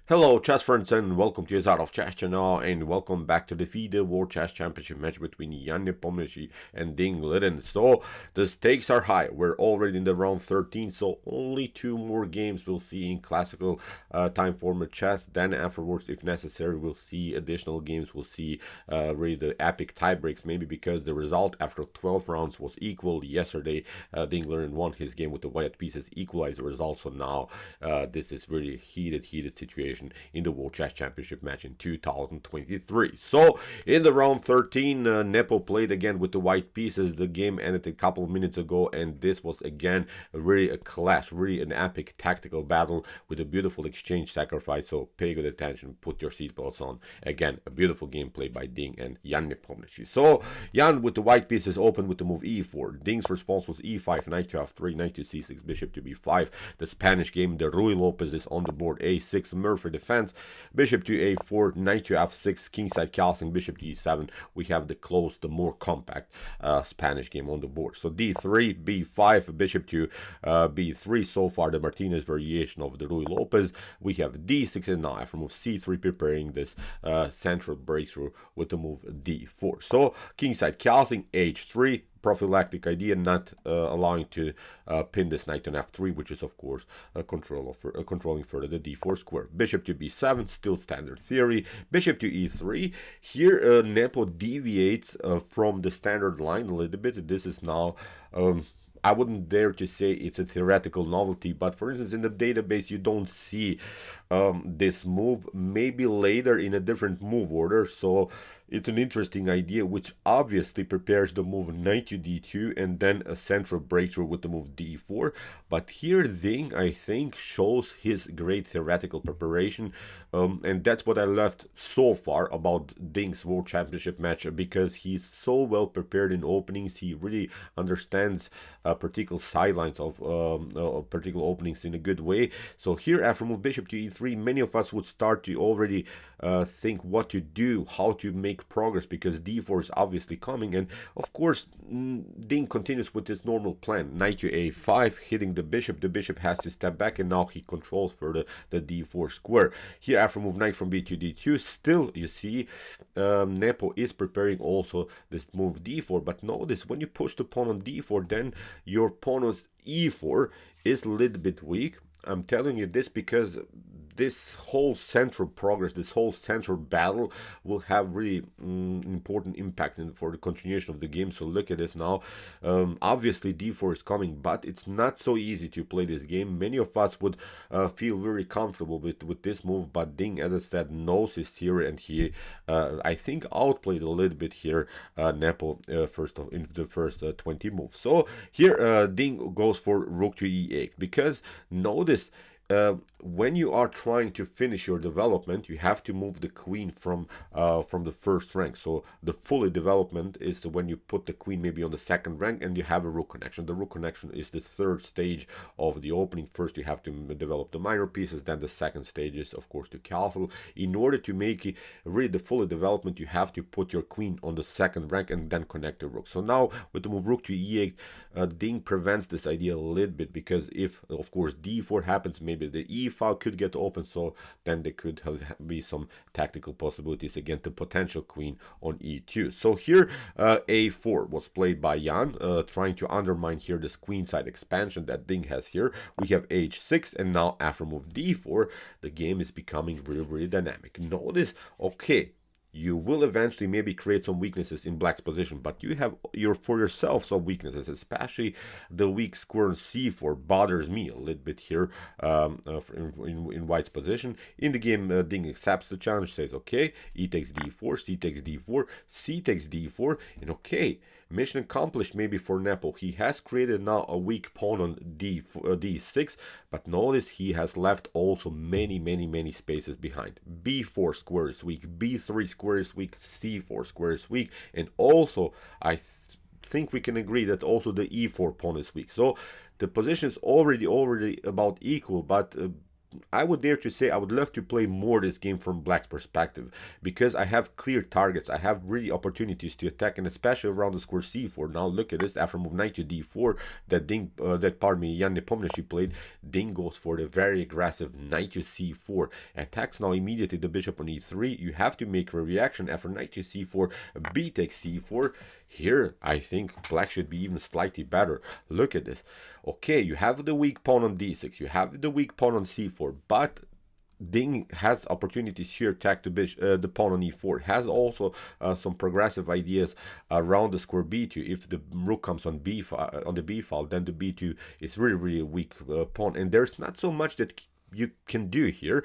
Hello, chess friends, and welcome to Jozarov Chess Channel, and welcome back to the FIDE World Championship match between Nepomniachtchi and Liren. So, the stakes are high. We're already in the round 13, so only two more games we'll see in classical time format chess. Then afterwards, if necessary, we'll see additional games. We'll see really the epic tiebreaks, maybe because the result after 12 rounds was equal. Yesterday, Liren won his game with the white pieces, equalized the result, so now this is really heated situation in the World Chess Championship match in 2023. So in the round 13, Nepo played again with the white pieces. The game ended a couple of minutes ago, and this was again really a clash, really an epic tactical battle with a beautiful exchange sacrifice. So pay good attention, put your seatbelts on. Again, a beautiful gameplay by Ding and Nepomniachtchi. So Jan with the white pieces opened with the move e4. Ding's response was e5, knight to f3, knight to c6, bishop to b5. The Spanish game, the Rui Lopez is on the board, a6, Murphy defense, bishop to a4, knight to f6, kingside Carlsen, bishop to e7. We have the close, the more compact Spanish game on the board. So d3, b5, bishop to b3. So far, the Martinez variation of the Rui Lopez. We have d6 and now after move c3, preparing this central breakthrough with the move d4. So kingside Carlsen, h3. Prophylactic idea, not allowing to pin this knight on f3, which is of course controlling further the d4 square. Bishop to b7, still standard theory. Bishop to e3. Here Nepo deviates from the standard line a little bit. This is now I wouldn't dare to say it's a theoretical novelty, but for instance, in the database, you don't see this move, maybe later in a different move order. So it's an interesting idea, which obviously prepares the move knight to d2 and then a central breakthrough with the move d4. But here Ding, I think, shows his great theoretical preparation. And that's what I left so far about Ding's World Championship match, because he's so well prepared in openings. He really understands particular sidelines of particular openings in a good way. So here after move bishop to e3, many of us would start to already think what to do, how to make progress, because d4 is obviously coming. And of course, Ding continues with his normal plan, knight to a5, hitting the bishop. The bishop has to step back, and now he controls for the d4 square. Here after move knight from b to d2, still you see Nepo is preparing also this move d4. But notice when you push the pawn on d4, then your opponent's e4 is a little bit weak. I'm telling you this because this whole central progress, this whole central battle will have really important impact for the continuation of the game. So look at this now. Obviously d4 is coming, but it's not so easy to play this game. Many of us would feel very comfortable with this move, but Ding, as I said, knows his theory, and he I think outplayed a little bit here Nepo in the first 20 moves. So here Ding goes for rook to e8, because notice when you are trying to finish your development, you have to move the queen from the first rank. So the fully development is when you put the queen maybe on the second rank and you have a rook connection. The rook connection is the third stage of the opening. First you have to develop the minor pieces, then the second stage is of course to castle. In order to make it really the fully development, you have to put your queen on the second rank and then connect the rook. So now with the move rook to e8, Ding prevents this idea a little bit, because if of course d4 happens, maybe the e file could get open, so then there could be some tactical possibilities against the potential queen on e2. So here a4 was played by Jan, trying to undermine here this queenside expansion that Ding has here. We have h6, and now after move d4, the game is becoming really dynamic. Notice, okay, you will eventually maybe create some weaknesses in black's position, but you have for yourself some weaknesses, especially the weak square on c4 bothers me a little bit here in white's position. In the game, Ding accepts the challenge, says okay, e takes d4, c takes d4, c takes d4, and okay, mission accomplished maybe for Nepo. He has created now a weak pawn on d6, but notice he has left also many spaces behind. b4 square is weak, b3 square is weak, c4 square is weak, and also I think we can agree that also the e4 pawn is weak. So the position is already about equal, but I would dare to say I would love to play more this game from Black's perspective, because I have clear targets. I have really opportunities to attack, and especially around the square c4. Now look at this, after move knight to d4 that pardon me, Jan Nepomniachtchi played. Ding goes for the very aggressive knight to c4, attacks now immediately the bishop on e3. You have to make a reaction after knight to c4, b takes c4. Here, I think Black should be even slightly better. Look at this. Okay, you have the weak pawn on d6, you have the weak pawn on c4, but Ding has opportunities here to attack the pawn on e4. Has also some progressive ideas around the square b2. If the rook comes on on the b file, then the b2 is really a weak pawn, and there's not so much that you can do here.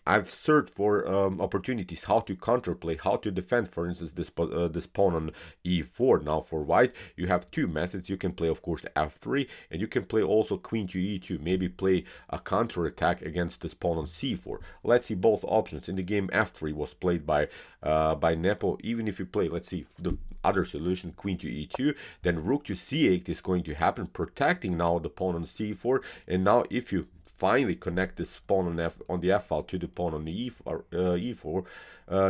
I've searched for opportunities how to counterplay, how to defend, for instance, this pawn on e4. Now for white, you have two methods. You can play, of course, f3, and you can play also queen to e2, maybe play a counter attack against this pawn on c4. Let's see both options. In the game, f3 was played by Nepo. Even if you play, let's see, the other solution, queen to e2, then rook to c8 is going to happen, protecting now the pawn on c4. And now if you finally connect this pawn on the f file to the pawn on the e4,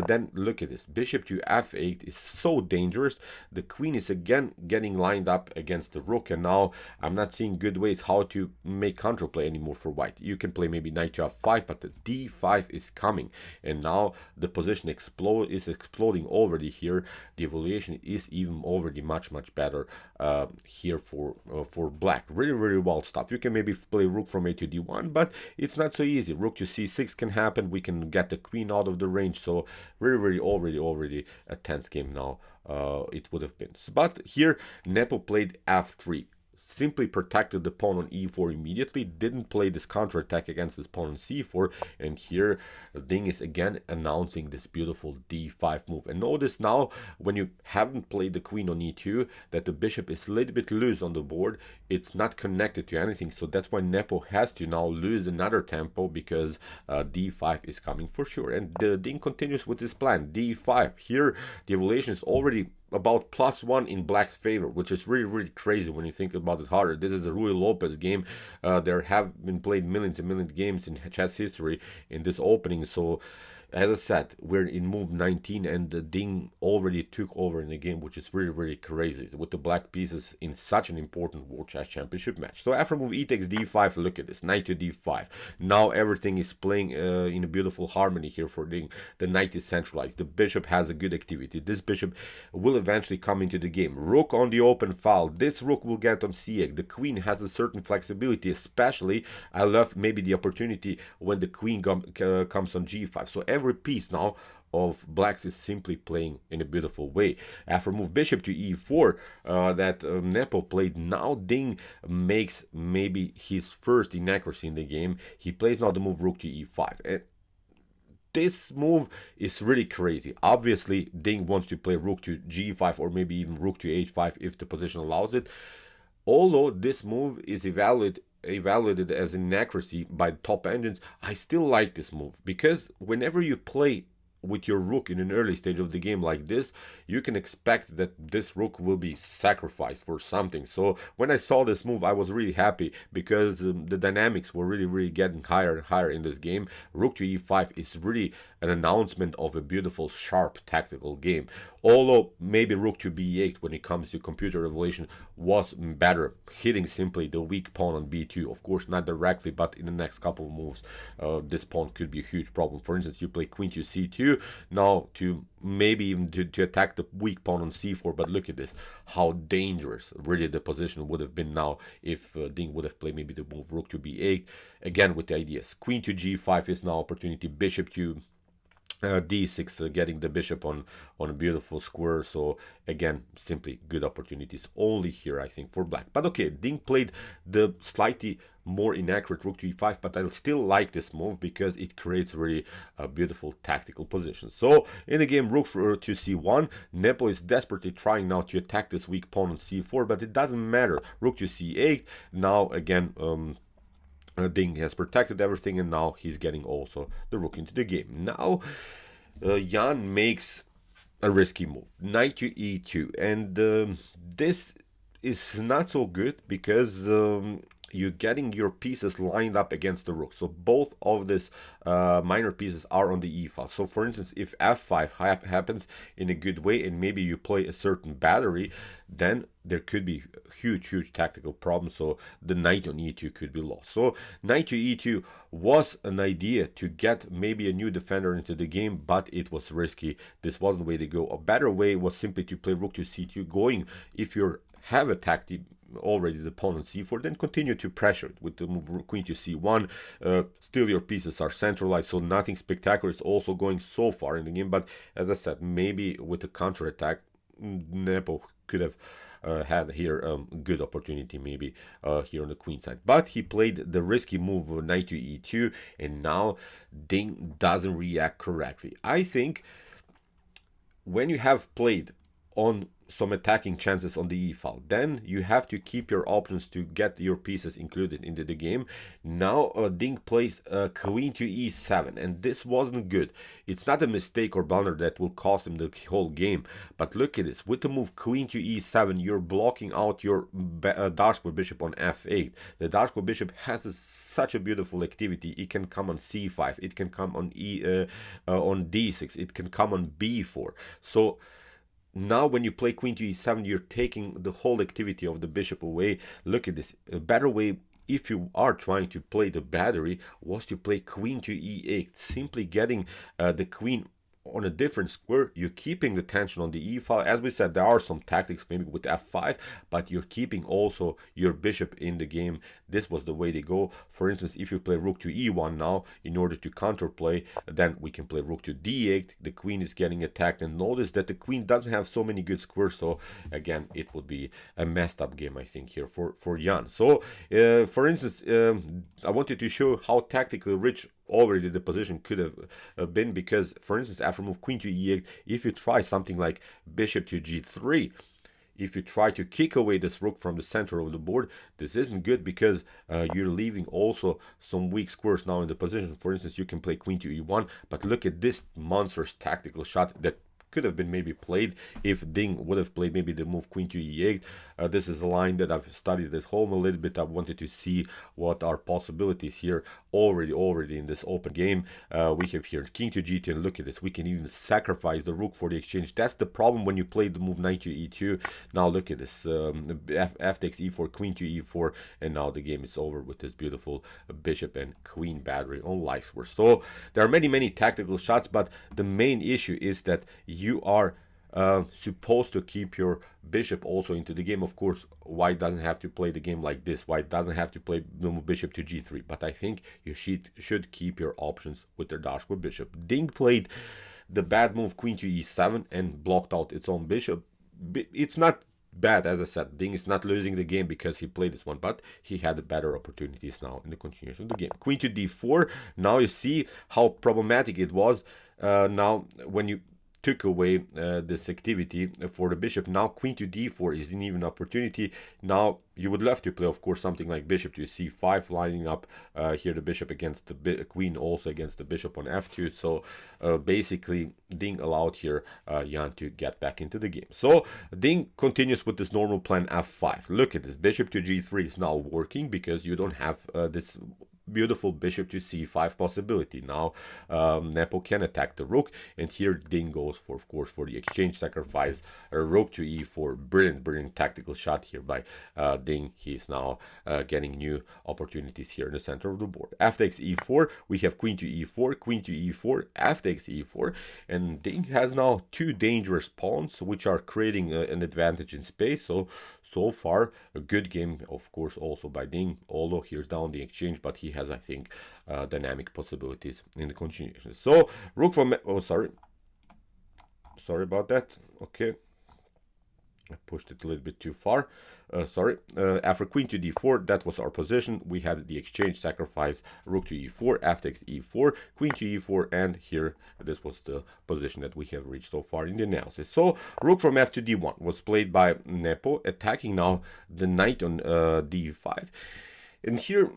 then look at this. Bishop to f8 is so dangerous. The queen is again getting lined up against the rook, and now I'm not seeing good ways how to make counterplay anymore for white. You can play maybe knight to f5, but the d5 is coming, and now the position is exploding already here. The evaluation is even already much better here for Black. Really well stuff. You can maybe play rook from a to d1, but it's not so easy. Rook to c6 can happen. We can get the queen out of the range, so really already a tense game now. It would have been. But here Nepo played f3, simply protected the pawn on e4 immediately, didn't play this counterattack against this pawn on c4, and here Ding is again announcing this beautiful d5 move. And notice now, when you haven't played the queen on e2, that the bishop is a little bit loose on the board. It's not connected to anything, so that's why Nepo has to now lose another tempo, because d5 is coming for sure. And Ding continues with his plan, d5. Here the evaluation is already about +1 in Black's favor, which is really crazy when you think about it harder. This is a Ruy Lopez game. There have been played millions and millions of games in chess history in this opening, so as I said, we're in move 19, and the Ding already took over in the game, which is really crazy, with the black pieces in such an important World Chess Championship match. So after move e takes d5, look at this, knight to d5. Now everything is playing in a beautiful harmony here for Ding. The knight is centralized. The bishop has a good activity. This bishop will eventually come into the game. Rook on the open file. This rook will get on c8. The queen has a certain flexibility, especially I love maybe the opportunity when the queen comes on g5. So every piece now of Blacks is simply playing in a beautiful way. After move bishop to e4 that Nepo played, now Ding makes maybe his first inaccuracy in the game. He plays now the move rook to e5. And this move is really crazy. Obviously, Ding wants to play rook to g5 or maybe even rook to h5 if the position allows it. Although this move is evaluated as inaccuracy by top engines, I still like this move, because whenever you play with your rook in an early stage of the game like this, you can expect that this rook will be sacrificed for something. So when I saw this move, I was really happy, because the dynamics were really getting higher and higher in this game. Rook to e5 is really an announcement of a beautiful, sharp tactical game. Although maybe rook to b8 when it comes to computer evaluation was better, hitting simply the weak pawn on b2. Of course, not directly, but in the next couple of moves, this pawn could be a huge problem. For instance, you play queen to c2, now to maybe even to attack the weak pawn on c4. But look at this, how dangerous really the position would have been now if Ding would have played maybe the move rook to b8. Again with the ideas, queen to g5 is now opportunity, bishop to d6, getting the bishop on a beautiful square. So again, simply good opportunities only here, I think, for Black. But okay, Ding played the slightly more inaccurate rook to e5, but I still like this move because it creates really a beautiful tactical position. So in the game, rook to c1, Nepo is desperately trying now to attack this weak pawn on c4, but it doesn't matter. Rook to c8, now again Ding has protected everything, and now he's getting also the rook into the game. Now Jan makes a risky move, knight to e2, and this is not so good, because you're getting your pieces lined up against the rook. So both of these minor pieces are on the e file. So for instance, if f5 happens in a good way and maybe you play a certain battery, then there could be huge tactical problems. So the knight on e2 could be lost. So knight to e2 was an idea to get maybe a new defender into the game, but it was risky. This wasn't the way to go. A better way was simply to play rook to c2, going, if you have attacked already the opponent c4, then continue to pressure it with the move queen to c1. Still your pieces are centralized, so nothing spectacular is also going so far in the game. But as I said, maybe with a counter attack, Nepo could have had here a good opportunity maybe here on the queen side. But he played the risky move of knight to e2, and now Ding doesn't react correctly. I think when you have played on some attacking chances on the e file, then you have to keep your options to get your pieces included into the game. Now Ding plays queen to e7, and this wasn't good. It's not a mistake or blunder that will cost him the whole game, but look at this. With the move queen to e7, you're blocking out your dark square bishop on f8. The dark square bishop has such a beautiful activity. It can come on c5, it can come on on d6, it can come on b4. So now when you play queen to e7, you're taking the whole activity of the bishop away. Look at this. A better way, if you are trying to play the battery, was to play queen to e8, simply getting the queen on a different square. You're keeping the tension on the e file. As we said, there are some tactics maybe with f5, but you're keeping also your bishop in the game. This was the way to go. For instance, if you play rook to e1 now in order to counterplay, then we can play rook to d8. The queen is getting attacked, and notice that the queen doesn't have so many good squares. So again, it would be a messed up game, I think, here for Jan. So for instance, I wanted to show how tactically rich already the position could have been, because for instance, after move queen to e8, if you try something like bishop to g3, if you try to kick away this rook from the center of the board, this isn't good, because you're leaving also some weak squares now in the position. For instance, you can play queen to e1, but look at this monstrous tactical shot that could have been maybe played if Ding would have played maybe the move queen to e8. This is a line that I've studied at home a little bit. I wanted to see what are possibilities here already in this open game. We have here king to g2, and look at this. We can even sacrifice the rook for the exchange. That's the problem when you play the move knight to e2. Now look at this. F takes e4, queen to e4, and now the game is over with this beautiful bishop and queen battery on life square. So there are many tactical shots, but the main issue is that you are supposed to keep your bishop also into the game. Of course, white doesn't have to play the game like this. White doesn't have to play the move bishop to g3, but I think you should keep your options with their dark square bishop. Ding played the bad move queen to e7 and blocked out its own bishop. It's not bad, as I said. Ding is not losing the game because he played this one, but he had better opportunities now in the continuation of the game. Queen to d4. Now you see how problematic it was. Now when you took away this activity for the bishop, now queen to d4 is an even opportunity. Now you would love to play, of course, something like bishop to c5, lining up here the bishop against the queen, also against the bishop on f2. So basically Ding allowed here Jan to get back into the game. So Ding continues with this normal plan f5. Look at this, bishop to g3 is now working because you don't have this beautiful bishop to c5 possibility. Now Nepo can attack the rook, and here Ding goes for, of course, for the exchange sacrifice. Rook to e4, brilliant tactical shot here by Ding. He's now getting new opportunities here in the center of the board. F takes e4, we have queen to e4, queen to e4, f takes e4, and Ding has now two dangerous pawns which are creating an advantage in space. So far a good game, of course, also by Ding, although here's down the exchange, but he has, I think, dynamic possibilities in the continuation. So rook from, oh sorry about that. Okay, I pushed it a little bit too far. After queen to d4, that was our position. We had the exchange sacrifice, rook to e4, f takes e4, queen to e4, and here this was the position that we have reached so far in the analysis. So rook from f to d1 was played by Nepo, attacking now the knight on d5. And here,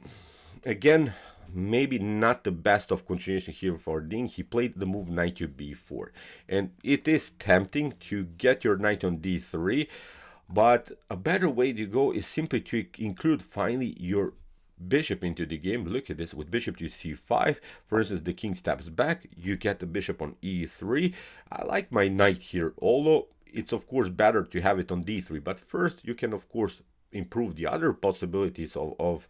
again, maybe not the best of continuation here for Ding. He played the move knight to b4, and it is tempting to get your knight on d3, but a better way to go is simply to include finally your bishop into the game. Look at this, with bishop to c5, for instance, the king steps back, you get the bishop on e3. I like my knight here, although it's of course better to have it on d3, but first you can of course improve the other possibilities of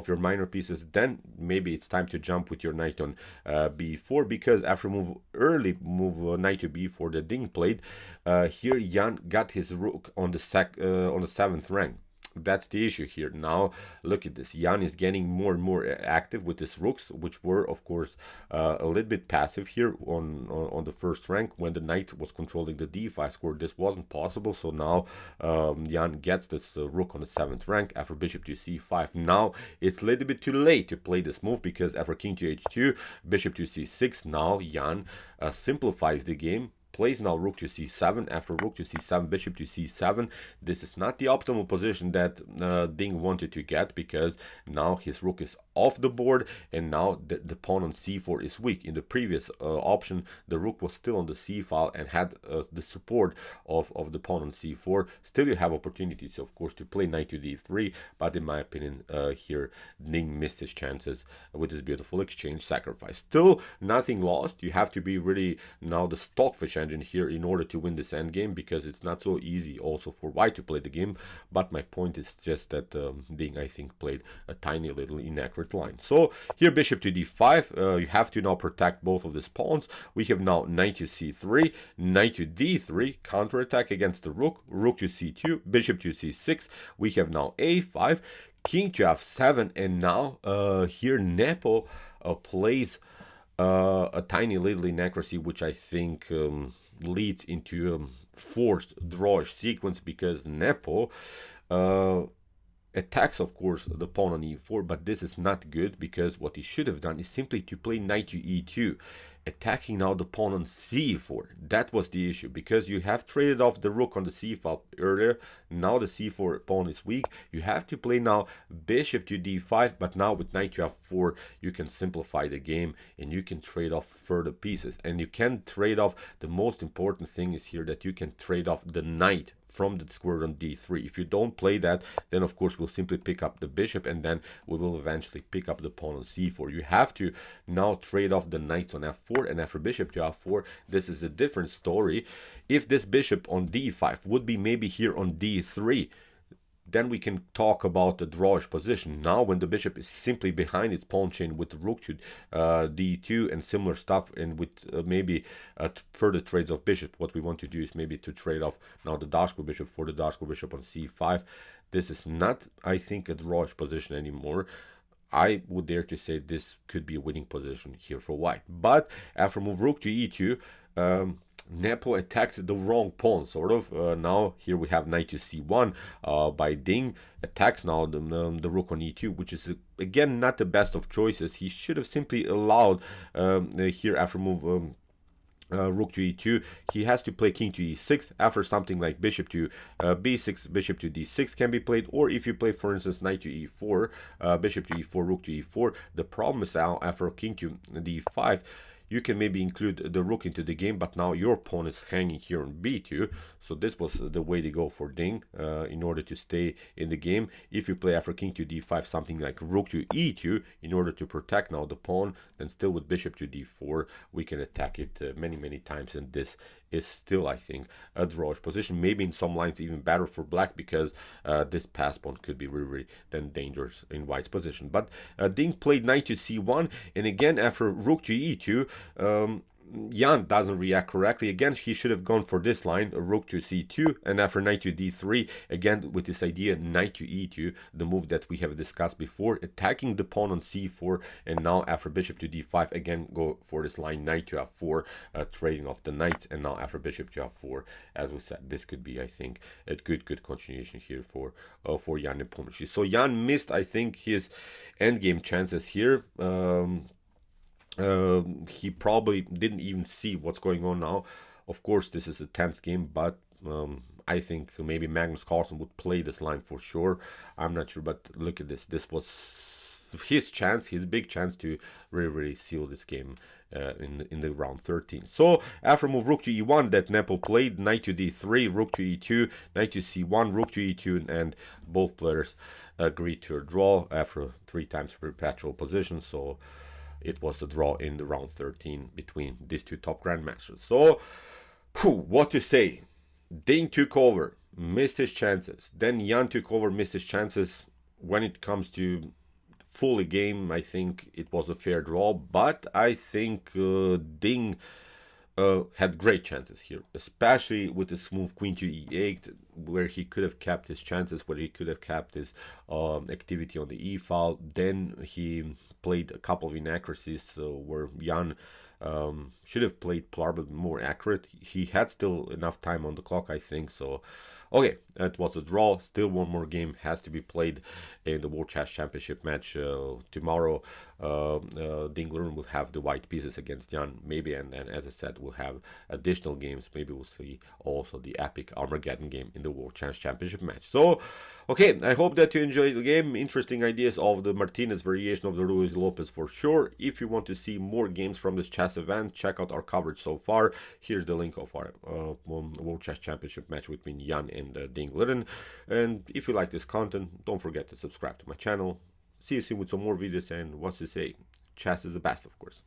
your minor pieces. Then maybe it's time to jump with your knight on b4, because after early move knight to b4 that Ding played, here Jan got his rook on the 7th rank. That's the issue here. Now look at this, Jan is getting more and more active with his rooks, which were of course a little bit passive here on the first rank. When the knight was controlling the d5 square, this wasn't possible. So now Jan gets this rook on the 7th rank after bishop to c5. Now it's a little bit too late to play this move, because after king to h2, bishop to c6, now Jan simplifies the game, plays now rook to c7. After rook to c7, bishop to c7. This is not the optimal position that Ding wanted to get, because now his rook is off the board, and now the pawn on c4 is weak. In the previous option, the rook was still on the c file and had the support of the pawn on c4. Still you have opportunities, of course, to play knight to d3, but in my opinion here Ding missed his chances with this beautiful exchange sacrifice. Still nothing lost. You have to be really now the stockfish engine here in order to win this endgame, because it's not so easy also for white to play the game. But my point is just that Ding, I think, played a tiny little inaccurate line. So here bishop to d5, you have to now protect both of these pawns. We have now knight to c3, knight to d3, counterattack against the rook, rook to c2, bishop to c6. We have now a5, king to f7, and now here Nepo plays a tiny little inaccuracy, which I think leads into a forced drawish sequence, because Nepo attacks, of course, the pawn on e4, but this is not good, because what he should have done is simply to play knight to e2, attacking now the pawn on c4. That was the issue, because you have traded off the rook on the c file earlier. Now the c4 pawn is weak. You have to play now bishop to d5, but now with knight to f4 you can simplify the game and you can trade off further pieces, and you can trade off, the most important thing is here that you can trade off the knight from the square on d3. If you don't play that, then of course we'll simply pick up the bishop, and then we will eventually pick up the pawn on c4. You have to now trade off the knight on f4, and after bishop to f4, this is a different story. If this bishop on d5 would be maybe here on d3, then we can talk about the drawish position. Now when the bishop is simply behind its pawn chain with rook to d2 and similar stuff, and with maybe further trades of bishop, what we want to do is maybe to trade off now the Dashko bishop for the Dashko bishop on c5. This is not, I think, a drawish position anymore. I would dare to say this could be a winning position here for white. But after move rook to e2, Nepo attacked the wrong pawn, sort of. Now here we have knight to c1 by Ding, attacks now the rook on e2, which is again not the best of choices. He should have simply allowed here after move rook to e2, he has to play king to e6. After something like bishop to b6, bishop to d6 can be played, or if you play, for instance, knight to e4, bishop to e4, rook to e4. The problem is now after king to d5, you can maybe include the rook into the game, but now your pawn is hanging here on b2. So this was the way to go for Ding in order to stay in the game. If you play after king to d5 something like rook to e2 in order to protect now the pawn, then still with bishop to d4 we can attack it many times, and this is still, I think, a drawish position. Maybe in some lines even better for black, because this pass pawn could be really then dangerous in white's position. But Ding played knight to c1, and again after rook to e2, Jan doesn't react correctly. Again, he should have gone for this line, rook to c2, and after knight to d3, again with this idea knight to e2, the move that we have discussed before, attacking the pawn on c4, and now after bishop to d5, again go for this line knight to f4, trading off the knight, and now after bishop to f4, as we said, this could be, I think, a good continuation here for Jan Nepomniachtchi. So Jan missed, I think, his endgame chances here. He probably didn't even see what's going on now. Of course, this is a tense game, but I think maybe Magnus Carlsen would play this line for sure. I'm not sure, but look at this. This was his chance, his big chance to really seal this game in the round 13. So after move rook to e1 that Nepo played, knight to d3, rook to e2, knight to c1, rook to e2, and both players agreed to a draw after 3 times perpetual position. So it was a draw in the round 13 between these two top grandmasters. So what to say? Ding took over, missed his chances. Then Jan took over, missed his chances. When it comes to fully game, I think it was a fair draw, but I think Ding had great chances here, especially with the smooth queen to e8, where he could have kept his chances, where he could have kept his activity on the e file. Then he played a couple of inaccuracies where Jan should have played probably more accurate. He had still enough time on the clock, I think. So, okay, it was a draw. Still one more game has to be played in the World Chess Championship match tomorrow. Liren will have the white pieces against Jan, maybe, and as I said, we'll have additional games. Maybe we'll see also the epic Armageddon game in the World Chess Championship match. So, okay, I hope that you enjoyed the game. Interesting ideas of the Martinez variation of the Ruiz Lopez for sure. If you want to see more games from this chess event, check out our coverage so far. Here's the link of our World Chess Championship match between Jan and Liren. And if you like this content, don't forget to subscribe to my channel. See you soon with some more videos, and what's to say, chess is the best, of course.